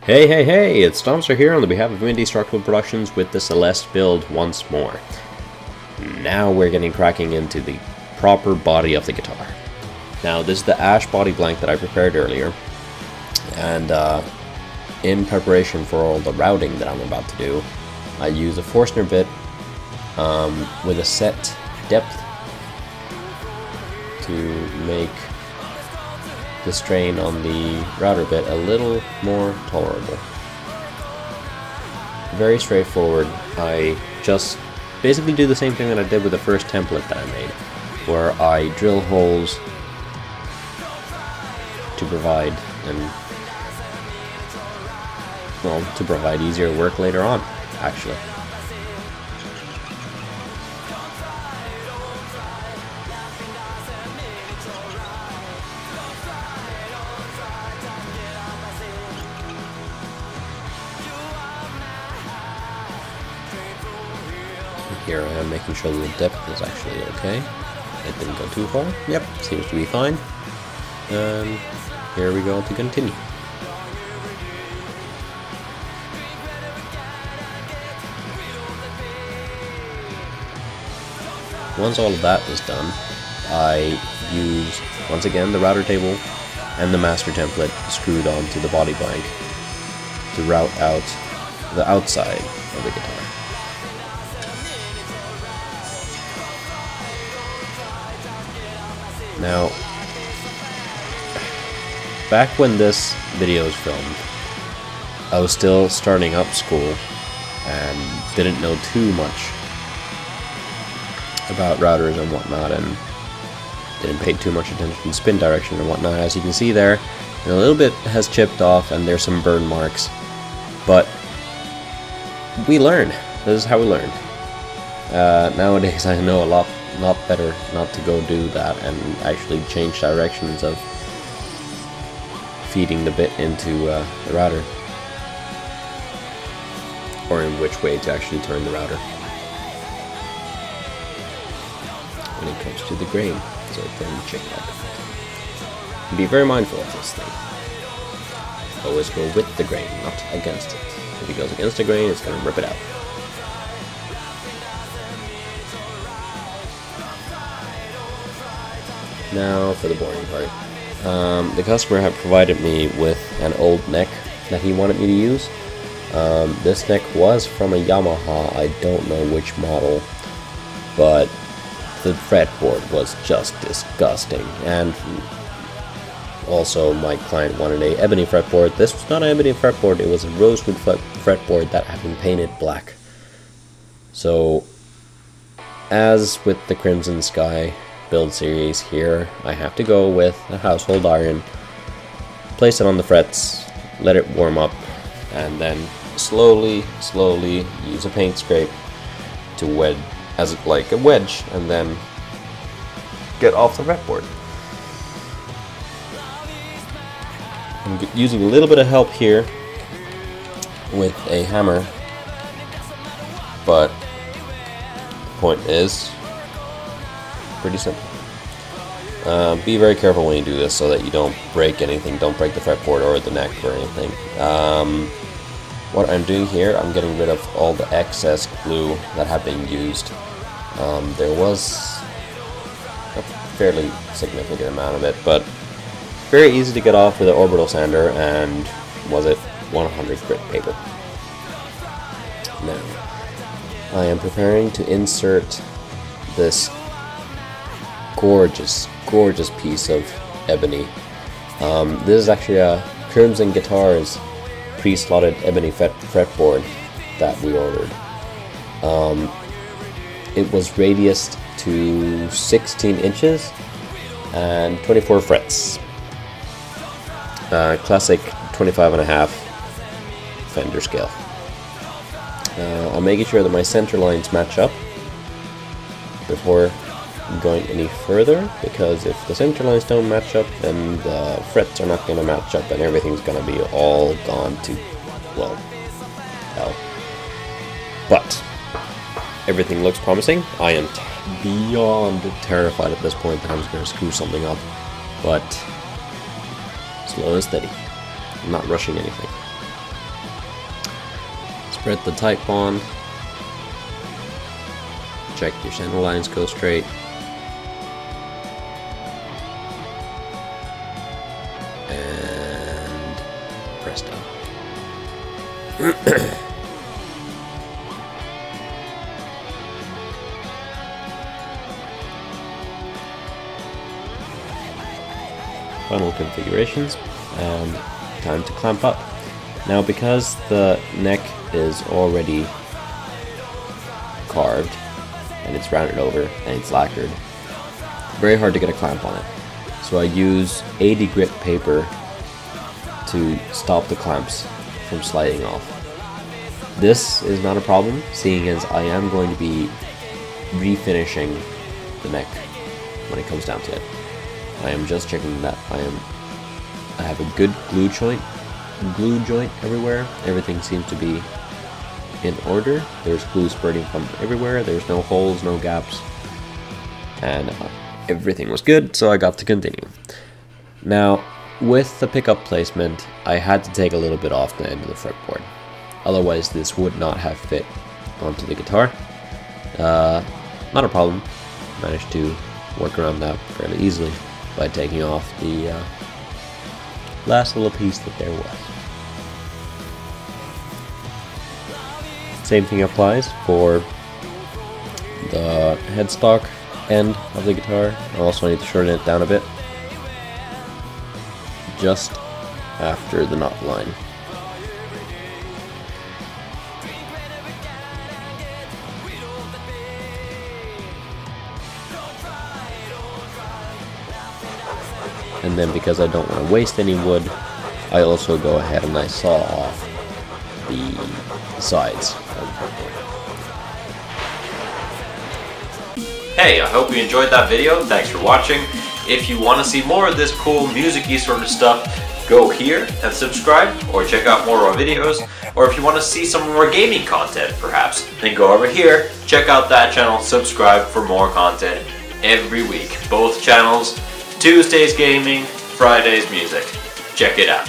Hey, it's Domster here on the behalf of Indie Structural Productions with the Celeste build once more. Now we're getting cracking into the proper body of the guitar. Now this is the ash body blank that I prepared earlier, and in preparation for all the routing that I'm about to do, I use a Forstner bit with a set depth to make the strain on the router bit a little more tolerable. Very straightforward. I just basically do the same thing that I did with the first template that I made, where I drill holes to provide easier work later on, actually. Here I am making sure that the depth is actually okay. It didn't go too far. Yep, seems to be fine. And here we go to continue. Once all of that is done, I use, once again, the router table and the master template screwed onto the body blank to route out the outside of the guitar. Now, back when this video was filmed, I was still starting up school and didn't know too much about routers and whatnot, and didn't pay too much attention to spin direction and whatnot. As you can see there, a little bit has chipped off and there's some burn marks, but we learn. This is how we learn. Nowadays I know a lot better not to go do that and actually change directions of feeding the bit into the router, or in which way to actually turn the router when it comes to the grain, so it doesn't check out. Be very mindful of this thing. Always go with the grain, not against it. If it goes against the grain, it's going to rip it out. Now for the boring part. The customer had provided me with an old neck that he wanted me to use. This neck was from a Yamaha, I don't know which model, but the fretboard was just disgusting. And also my client wanted a ebony fretboard. This was not an ebony fretboard, it was a rosewood fretboard that had been painted black. So, as with the Crimson Sky build series here, I have to go with a household iron, place it on the frets, let it warm up, and then slowly use a paint scrape to wedge, as like a wedge, and then get off the fretboard. I'm using a little bit of help here with a hammer, but the point is pretty simple. Be very careful when you do this so that you don't break anything. Don't break the fretboard or the neck or anything. What I'm doing here, I'm getting rid of all the excess glue that had been used. There was a fairly significant amount of it, but very easy to get off with an orbital sander and, was it 100 grit paper. Now, I am preparing to insert this gorgeous piece of ebony. This is actually a Crimson Guitars pre-slotted ebony fretboard that we ordered. It was radiused to 16 inches and 24 frets. Classic 25.5 Fender scale. I'm making sure that my center lines match up before going any further, because if the center lines don't match up, then the frets are not going to match up and everything's going to be all gone to, well, hell. But everything looks promising. I am beyond terrified at this point that I'm just going to screw something up, but slow and steady. I'm not rushing anything. Spread the tight bond. Check your center lines go straight. And presto. Final configurations, and time to clamp up. Now, because the neck is already carved and it's rounded over and it's lacquered, very hard to get a clamp on it. So I use 80 grit paper to stop the clamps from sliding off. This is not a problem, seeing as I am going to be refinishing the neck when it comes down to it. I am just checking that I have a good glue joint everywhere. Everything seems to be in order. There's glue spurting from everywhere. There's no holes, no gaps, and everything was good, so I got to continue. Now, with the pickup placement, I had to take a little bit off the end of the fretboard. Otherwise, this would not have fit onto the guitar. Not a problem. Managed to work around that fairly easily by taking off the last little piece that there was. Same thing applies for the headstock end of the guitar. I also need to shorten it down a bit, just after the knot line. And then, because I don't want to waste any wood, I also go ahead and I saw off the sides of the fretboard. Hey, I hope you enjoyed that video. Thanks for watching. If you want to see more of this cool music-y sort of stuff, go here and subscribe, or check out more of our videos. Or if you want to see some more gaming content, perhaps, then go over here, check out that channel, subscribe for more content every week. Both channels, Tuesdays gaming, Fridays music. Check it out.